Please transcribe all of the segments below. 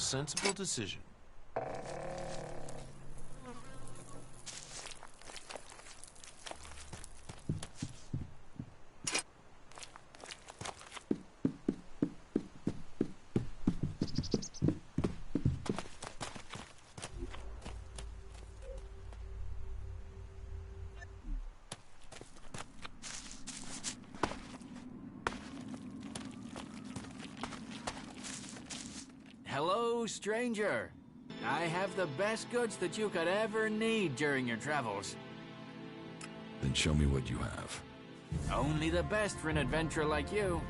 sensible decision. Hello, stranger. I have the best goods that you could ever need during your travels. Then show me what you have. Only the best for an adventurer like you.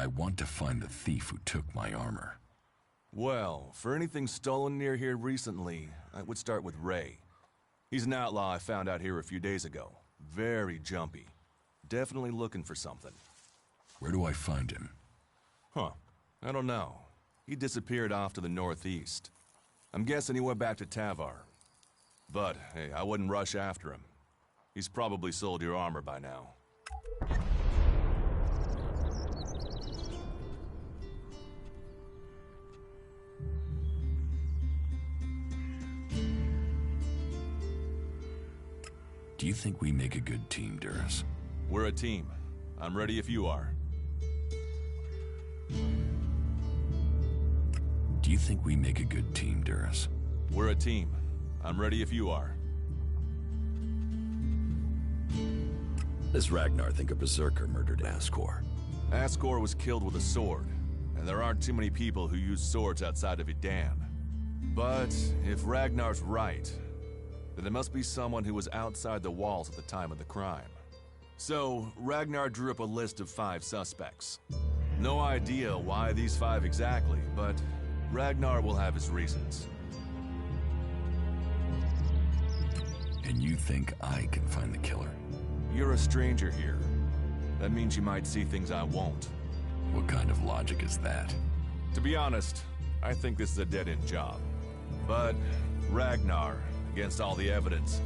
I want to find the thief who took my armor. Well, for anything stolen near here recently, I would start with Ray. He's an outlaw I found out here a few days ago. Very jumpy. Definitely looking for something. Where do I find him? Huh. I don't know. He disappeared off to the northeast. I'm guessing he went back to Tavar. But, hey, I wouldn't rush after him. He's probably sold your armor by now. Do you think we make a good team, Duras? We're a team. I'm ready if you are. Do you think we make a good team, Duras? We're a team. I'm ready if you are. Does Ragnar think a berserker murdered Ascor? Ascor was killed with a sword, and there aren't too many people who use swords outside of Idan. But if Ragnar's right, then it must be someone who was outside the walls at the time of the crime. So, Ragnar drew up a list of 5 suspects. No idea why these 5 exactly, but Ragnar will have his reasons. And you think I can find the killer? You're a stranger here. That means you might see things I won't. What kind of logic is that? To be honest, I think this is a dead-end job. But Ragnar, against all the evidence,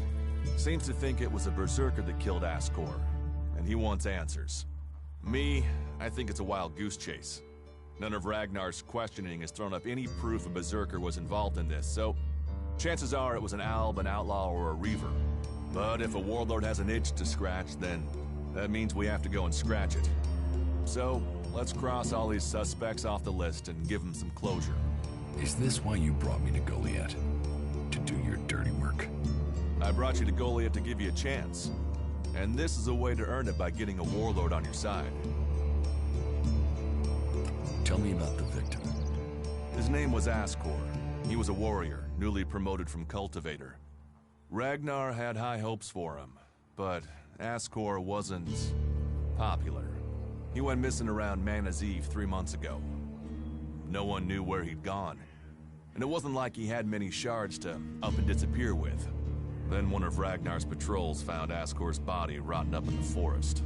seems to think it was a berserker that killed Ascor, and he wants answers. Me, I think it's a wild goose chase. None of Ragnar's questioning has thrown up any proof a berserker was involved in this, so chances are it was an alb, an outlaw, or a reaver. But if a warlord has an itch to scratch, then that means we have to go and scratch it. So, let's cross all these suspects off the list and give them some closure. Is this why you brought me to Goliath? To do your dirty work? I brought you to Goliath to give you a chance. And this is a way to earn it by getting a warlord on your side. Tell me about the victim. His name was Ascor. He was a warrior, newly promoted from cultivator. Ragnar had high hopes for him, but Ascor wasn't popular. He went missing around Mana's Eve 3 months ago. No one knew where he'd gone, and it wasn't like he had many shards to up and disappear with. Then one of Ragnar's patrols found Ascor's body rotting up in the forest.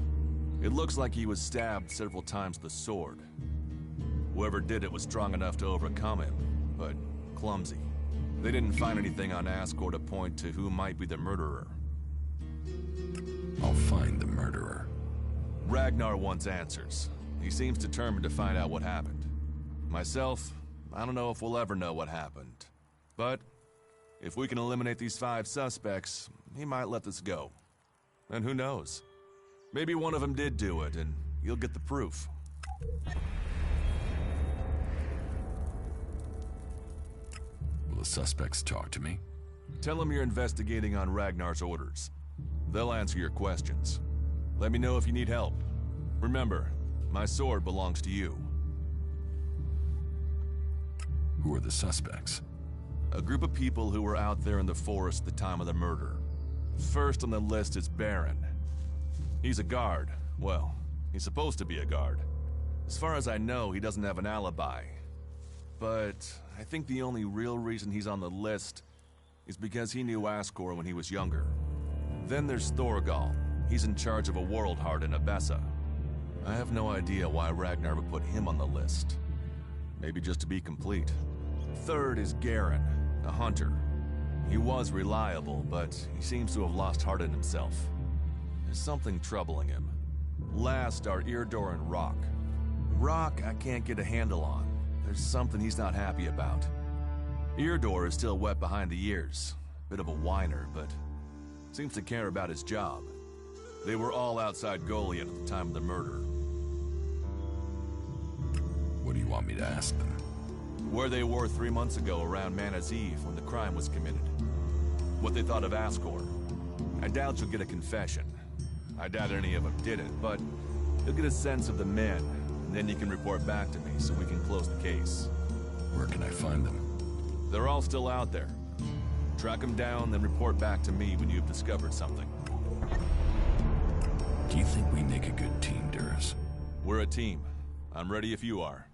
It looks like he was stabbed several times with a sword. Whoever did it was strong enough to overcome him, but clumsy. They didn't find anything on Ascor to point to who might be the murderer. I'll find the murderer. Ragnar wants answers. He seems determined to find out what happened. Myself, I don't know if we'll ever know what happened. But if we can eliminate these 5 suspects, he might let this go. And who knows? Maybe one of them did do it, and you'll get the proof. Will the suspects talk to me? Tell them you're investigating on Ragnar's orders. They'll answer your questions. Let me know if you need help. Remember, my sword belongs to you. Who are the suspects? A group of people who were out there in the forest at the time of the murder. First on the list is Baron. He's a guard. Well, he's supposed to be a guard. As far as I know, he doesn't have an alibi. But I think the only real reason he's on the list is because he knew Ascor when he was younger. Then there's Thorgal. He's in charge of a world heart in Abessa. I have no idea why Ragnar would put him on the list. Maybe just to be complete. Third is Garen, a hunter. He was reliable, but he seems to have lost heart in himself. There's something troubling him. Last are Eardor and Rock. Rock I can't get a handle on. There's something he's not happy about. Eardor is still wet behind the ears. Bit of a whiner, but seems to care about his job. They were all outside Goliath at the time of the murder. What do you want me to ask them? Where they were 3 months ago around Mana's Eve when the crime was committed. What they thought of Ascor. I doubt you'll get a confession. I doubt any of them did it, but you'll get a sense of the men, and then you can report back to me so we can close the case. Where can I find them? They're all still out there. Track them down, then report back to me when you've discovered something. Do you think we make a good team, Duras? We're a team. I'm ready if you are.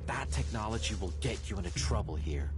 That technology will get you into trouble here.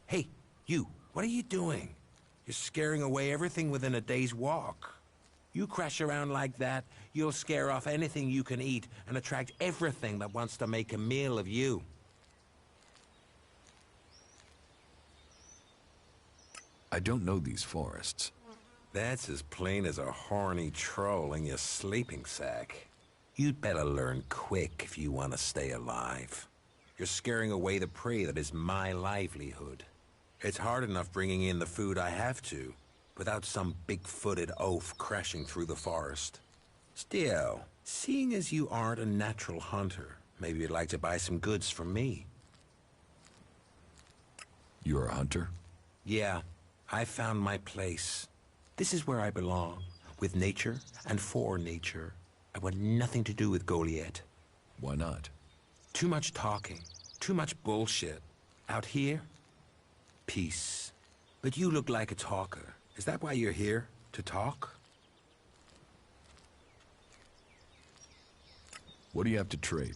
Hey, you, what are you doing? You're scaring away everything within a day's walk. You crash around like that, you'll scare off anything you can eat and attract everything that wants to make a meal of you. I don't know these forests. That's as plain as a horny troll in your sleeping sack. You'd better learn quick if you want to stay alive. You're scaring away the prey that is my livelihood. It's hard enough bringing in the food I have to, without some big-footed oaf crashing through the forest. Still, seeing as you aren't a natural hunter, maybe you'd like to buy some goods from me. You're a hunter? Yeah, I found my place. This is where I belong, with nature and for nature. I want nothing to do with Goliath. Why not? Too much talking, too much bullshit. Out here, peace. But you look like a talker. Is that why you're here? To talk? What do you have to trade?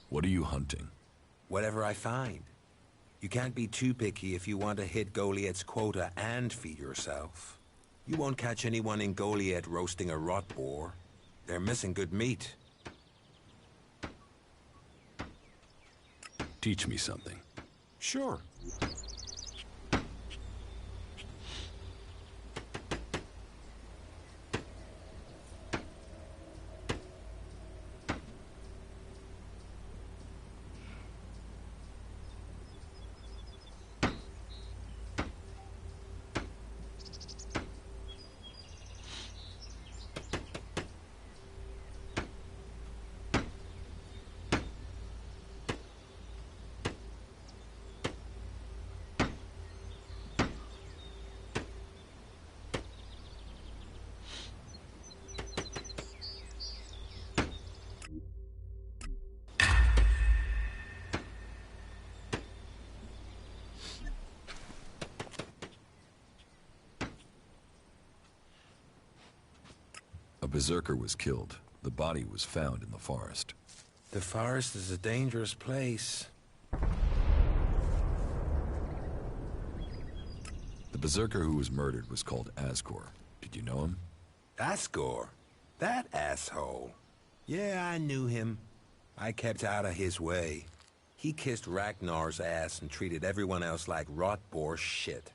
What are you hunting? Whatever I find. You can't be too picky if you want to hit Goliath's quota and feed yourself. You won't catch anyone in Goliath roasting a rot boar. They're missing good meat. Teach me something. Sure. A berserker was killed. The body was found in the forest. The forest is a dangerous place. The berserker who was murdered was called Asgore. Did you know him? Asgore? That asshole. Yeah, I knew him. I kept out of his way. He kissed Ragnar's ass and treated everyone else like rot boar shit.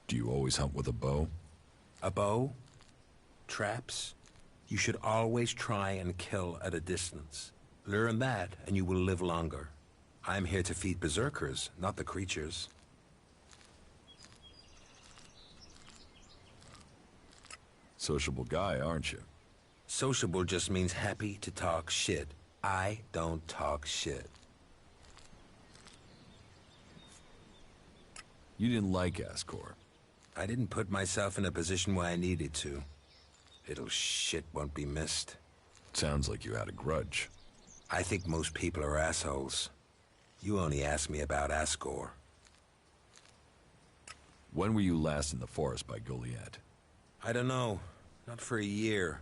Do you always hunt with a bow? A bow? Traps? You should always try and kill at a distance. Learn that, and you will live longer. I'm here to feed berserkers, not the creatures. Sociable guy, aren't you? Sociable just means happy to talk shit. I don't talk shit. You didn't like Asgore. I didn't put myself in a position where I needed to. Little shit won't be missed. Sounds like you had a grudge. I think most people are assholes. You only asked me about Asgore. When were you last in the forest by Goliath? I don't know. Not for a year.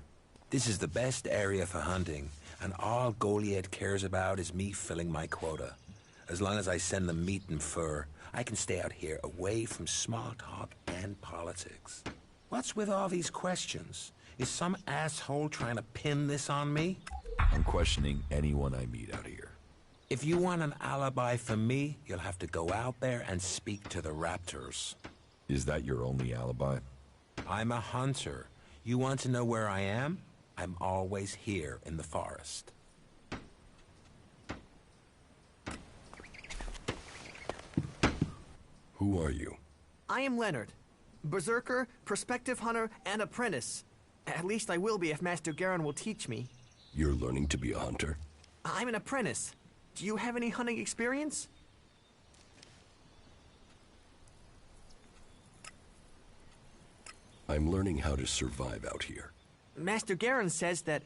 This is the best area for hunting, and all Goliath cares about is me filling my quota. As long as I send them meat and fur, I can stay out here away from small talk and politics. What's with all these questions? Is some asshole trying to pin this on me? I'm questioning anyone I meet out here. If you want an alibi for me, you'll have to go out there and speak to the raptors. Is that your only alibi? I'm a hunter. You want to know where I am? I'm always here in the forest. Who are you? I am Leonard. Berserker, prospective hunter, and apprentice. At least I will be if Master Garen will teach me. You're learning to be a hunter? I'm an apprentice. Do you have any hunting experience? I'm learning how to survive out here. Master Garen says that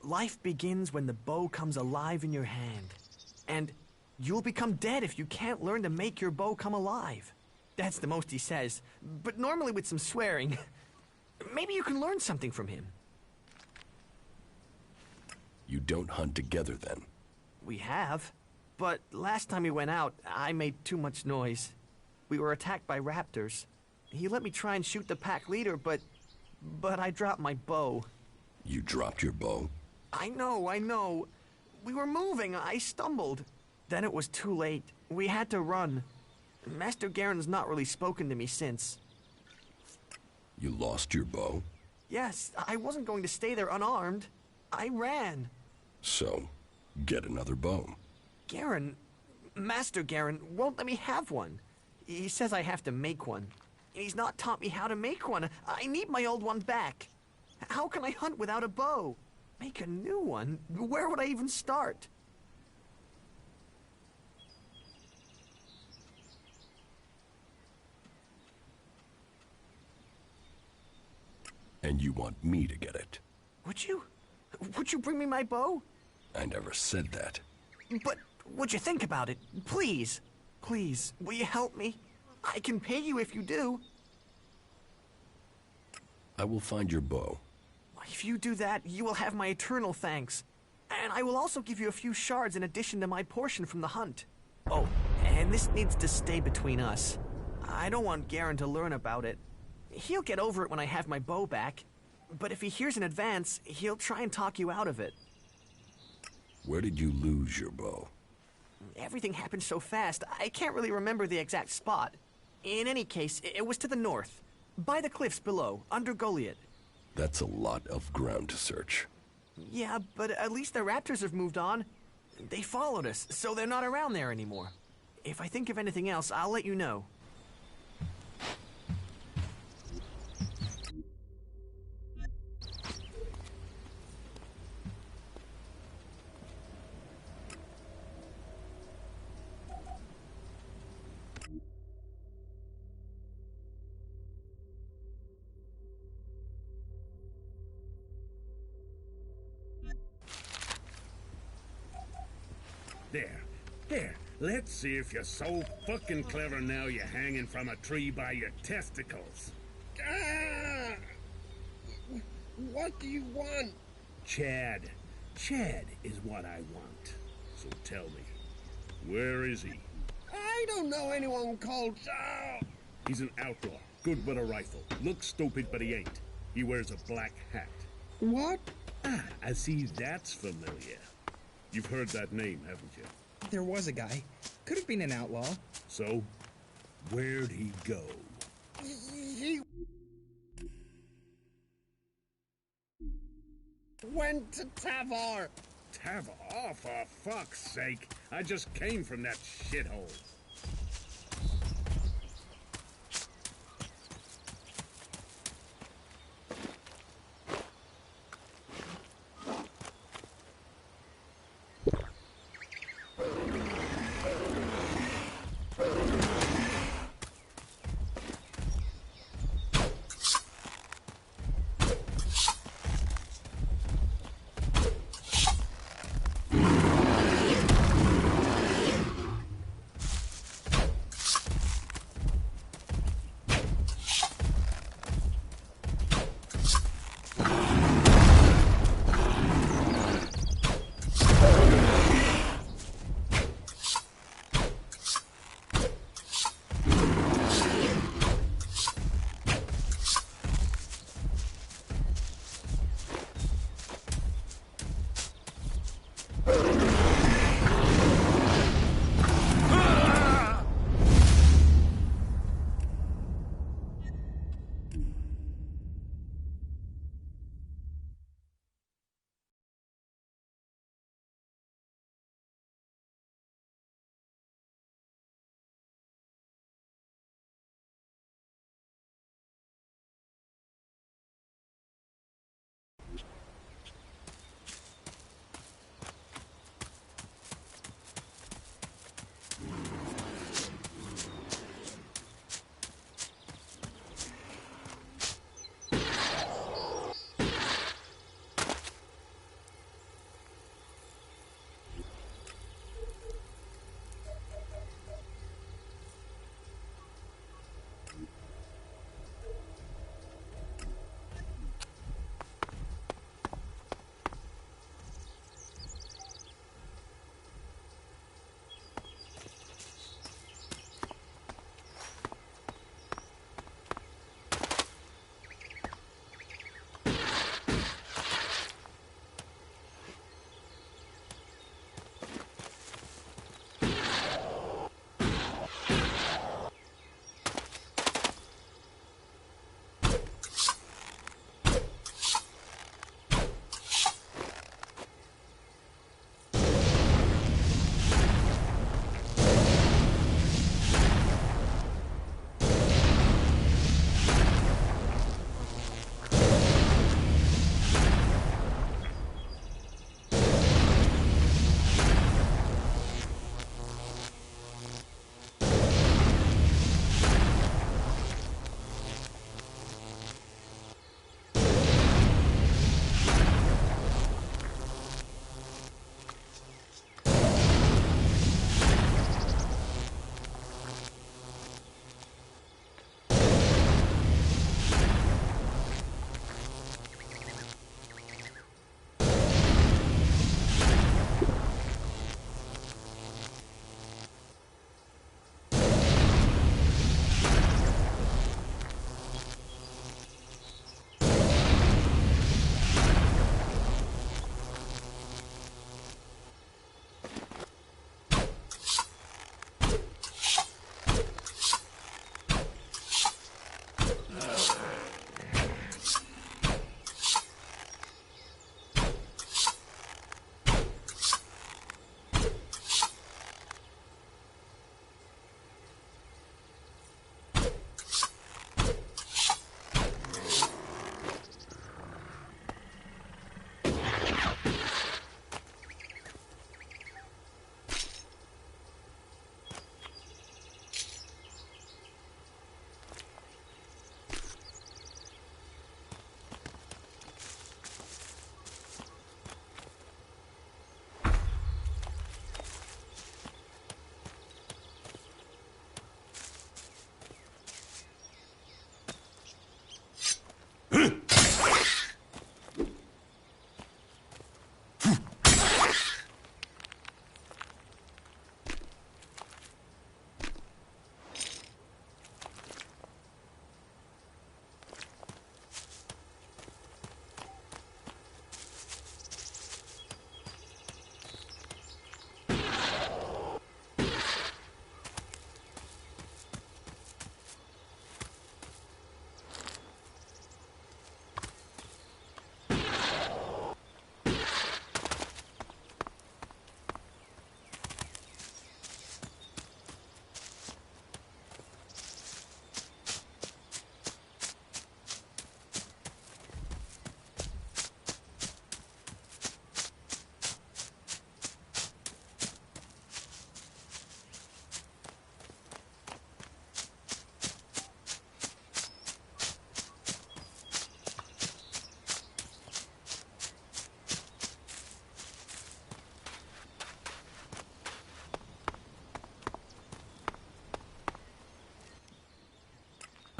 life begins when the bow comes alive in your hand. And you'll become dead if you can't learn to make your bow come alive. That's the most he says, but normally with some swearing. Maybe you can learn something from him. You don't hunt together then? We have, but last time we went out, I made too much noise. We were attacked by raptors. He let me try and shoot the pack leader, but I dropped my bow. You dropped your bow? I know. We were moving. I stumbled. Then it was too late. We had to run. Master Garen's not really spoken to me since. You lost your bow? Yes, I wasn't going to stay there unarmed. I ran. So, get another bow. Master Garen won't let me have one. He says I have to make one. He's not taught me how to make one. I need my old one back. How can I hunt without a bow? Make a new one? Where would I even start? And you want me to get it? Would you? Would you bring me my bow? I never said that. But would you think about it? Please. Please, will you help me? I can pay you if you do. I will find your bow. If you do that, you will have my eternal thanks. And I will also give you a few shards in addition to my portion from the hunt. Oh, and this needs to stay between us. I don't want Garen to learn about it. He'll get over it when I have my bow back. But if he hears in advance, he'll try and talk you out of it. Where did you lose your bow? Everything happened so fast, I can't really remember the exact spot. In any case, it was to the north. By the cliffs below, under Goliath. That's a lot of ground to search. Yeah, but at least the raptors have moved on. They followed us, so they're not around there anymore. If I think of anything else, I'll let you know. There. Let's see if you're so fucking clever now you're hanging from a tree by your testicles. Ah! What do you want? Chad. Chad is what I want. So tell me, where is he? I don't know anyone called... He's an outlaw, good with a rifle. Looks stupid, but he ain't. He wears a black hat. What? I see that's familiar. You've heard that name, haven't you? There was a guy. Could have been an outlaw. So, where'd he go? He went to Tavar. Tavar? Oh, for fuck's sake. I just came from that shithole.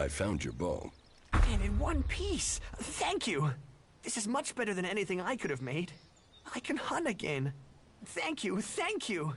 I found your bow. And in one piece. Thank you. This is much better than anything I could have made. I can hunt again. Thank you, thank you.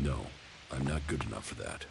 No, I'm not good enough for that.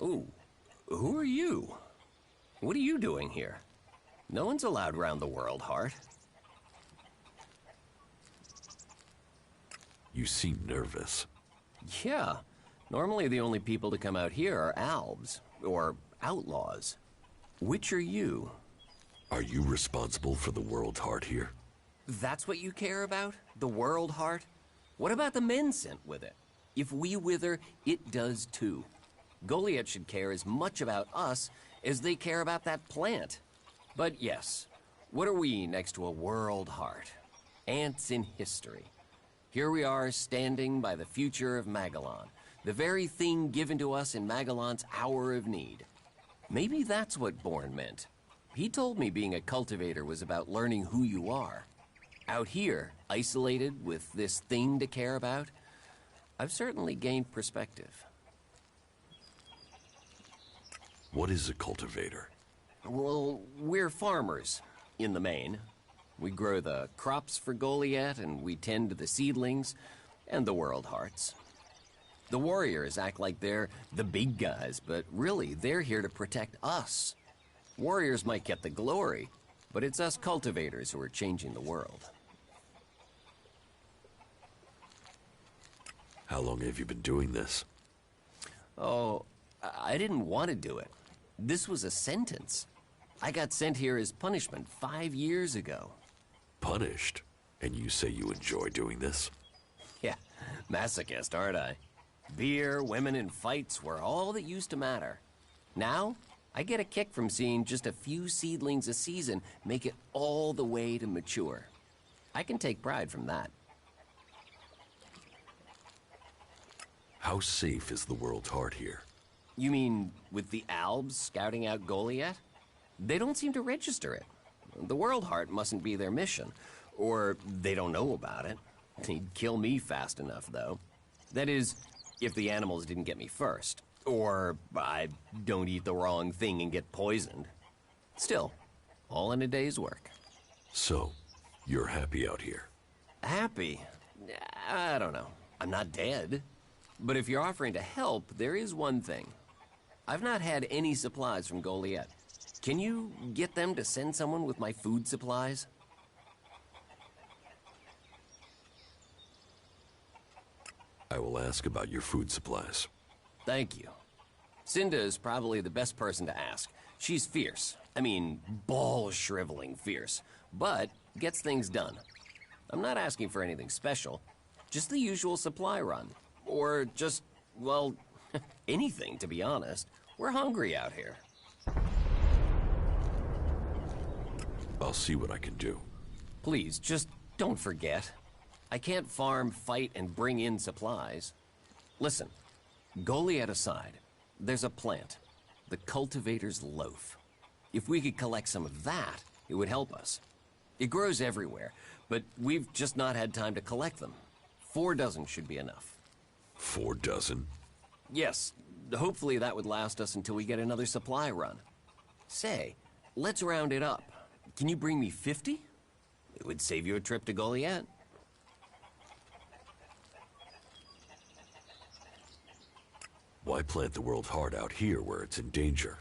Ooh, who are you? What are you doing here? No one's allowed round the world, Hart. You seem nervous. Yeah. Normally the only people to come out here are albs, or outlaws. Which are you? Are you responsible for the world, Hart, here? That's what you care about? The world, Hart? What about the men sent with it? If we wither, it does too. Goliath should care as much about us as they care about that plant. But yes, what are we next to a world, Hart? Ants in history. Here we are standing by the future of Magellan, the very thing given to us in Magellan's hour of need. Maybe that's what Bourne meant. He told me being a cultivator was about learning who you are. Out here, isolated with this thing to care about, I've certainly gained perspective. What is a cultivator? Well, we're farmers, in the main. We grow the crops for Goliath, and we tend to the seedlings and the world hearts. The warriors act like they're the big guys, but really, they're here to protect us. Warriors might get the glory, but it's us cultivators who are changing the world. How long have you been doing this? Oh, I didn't want to do it. This was a sentence. I got sent here as punishment 5 years ago. Punished? And you say you enjoy doing this? Yeah, masochist, aren't I? Beer, women, and fights were all that used to matter. Now, I get a kick from seeing just a few seedlings a season make it all the way to mature. I can take pride from that. How safe is the world's heart here? You mean with the Albs scouting out Goliath? They don't seem to register it. The World Heart mustn't be their mission, or they don't know about it. He'd kill me fast enough, though. That is, if the animals didn't get me first, or I don't eat the wrong thing and get poisoned. Still, all in a day's work. So, you're happy out here? Happy? I don't know. I'm not dead. But if you're offering to help, there is one thing. I've not had any supplies from Goliath. Can you get them to send someone with my food supplies? I will ask about your food supplies. Thank you. Cinda is probably the best person to ask. She's fierce. I mean, ball-shriveling fierce. But gets things done. I'm not asking for anything special. Just the usual supply run. Or just, well, anything, to be honest. We're hungry out here. I'll see what I can do. Please, just don't forget. I can't farm, fight, and bring in supplies. Listen, Goliath aside, there's a plant. the cultivator's loaf. If we could collect some of that, it would help us. It grows everywhere, but we've just not had time to collect them. 4 dozen should be enough. 4 dozen? Yes, hopefully that would last us until we get another supply run. Say, let's round it up. Can you bring me 50? It would save you a trip to Goliath. Why plant the world's heart out here where it's in danger?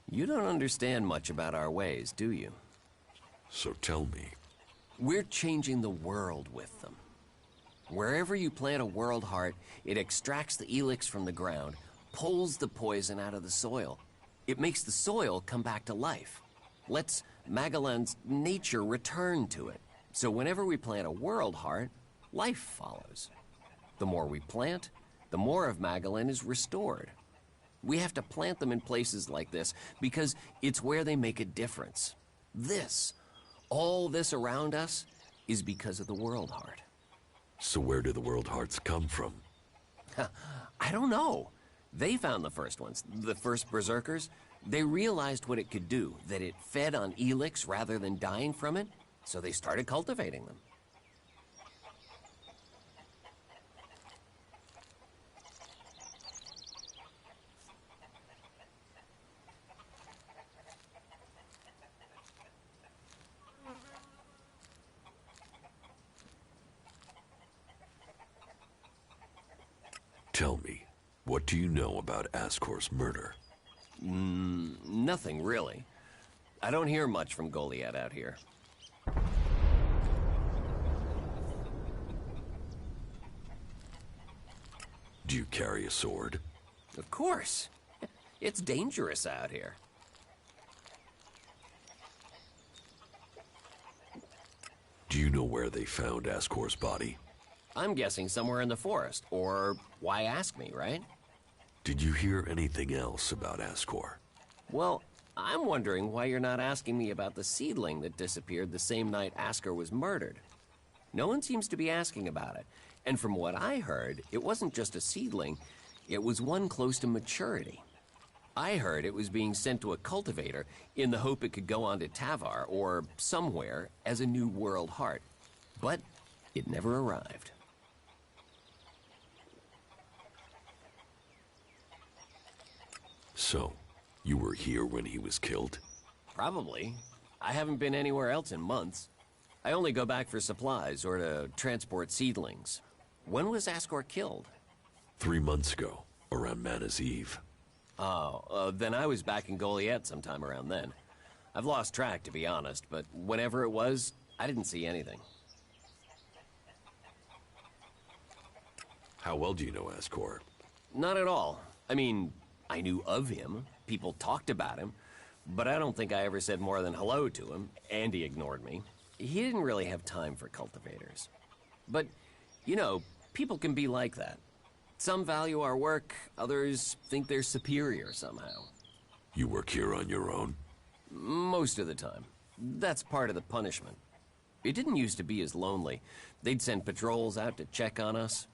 You don't understand much about our ways, do you? So tell me. We're changing the world with them. Wherever you plant a world heart, it extracts the ELEX from the ground, pulls the poison out of the soil. It makes the soil come back to life. Lets Magellan's nature return to it. So whenever we plant a world heart, life follows. The more we plant, the more of Magellan is restored. We have to plant them in places like this because it's where they make a difference. All this around us, is because of the world heart. So where do the world hearts come from? I don't know. They found the first ones, the first berserkers. They realized what it could do, that it fed on ELEX rather than dying from it, so they started cultivating them. Tell me, what do you know about Ascor's murder? Nothing, really. I don't hear much from Goliath out here. Do you carry a sword? Of course. It's dangerous out here. Do you know where they found Ascor's body? I'm guessing somewhere in the forest, or why ask me, right? Did you hear anything else about Ascor? Well, I'm wondering why you're not asking me about the seedling that disappeared the same night Ascor was murdered. No one seems to be asking about it, and from what I heard, it wasn't just a seedling, it was one close to maturity. I heard it was being sent to a cultivator in the hope it could go on to Tavar, or somewhere, as a new world heart. But it never arrived. So, you were here when he was killed? Probably. I haven't been anywhere else in months. I only go back for supplies or to transport seedlings. When was Ascor killed? 3 months ago, around Mana's Eve. Oh, then I was back in Goliath sometime around then. I've lost track, to be honest, but whenever it was, I didn't see anything. How well do you know Ascor? Not at all. I mean, I knew of him, people talked about him, but I don't think I ever said more than hello to him, and he ignored me. He didn't really have time for cultivators. But, you know, people can be like that. Some value our work, others think they're superior somehow. You work here on your own? Most of the time. That's part of the punishment. It didn't used to be as lonely. They'd send patrols out to check on us.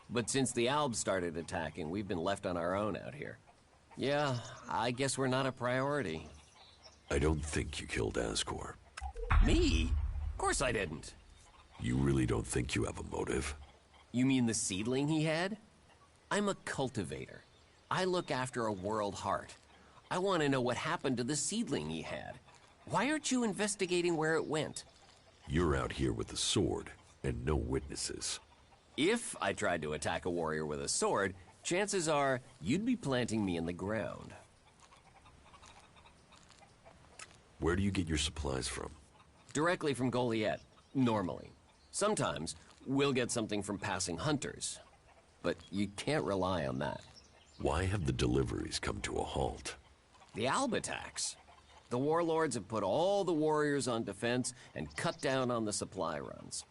But since the Albs started attacking, we've been left on our own out here. Yeah, I guess we're not a priority. I don't think you killed Ascor. Me? Of course I didn't. You really don't think you have a motive? You mean the seedling he had? I'm a cultivator. I look after a world heart. I want to know what happened to the seedling he had. Why aren't you investigating where it went? You're out here with a sword, and no witnesses. If I tried to attack a warrior with a sword, chances are you'd be planting me in the ground. Where do you get your supplies from? Directly from Goliath, normally. Sometimes we'll get something from passing hunters, but you can't rely on that. Why have the deliveries come to a halt? The Alb attacks. The warlords have put all the warriors on defense and cut down on the supply runs.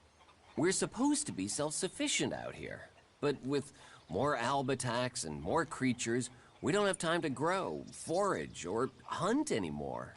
We're supposed to be self-sufficient out here, but with more Alb attacks and more creatures, we don't have time to grow, forage, or hunt anymore.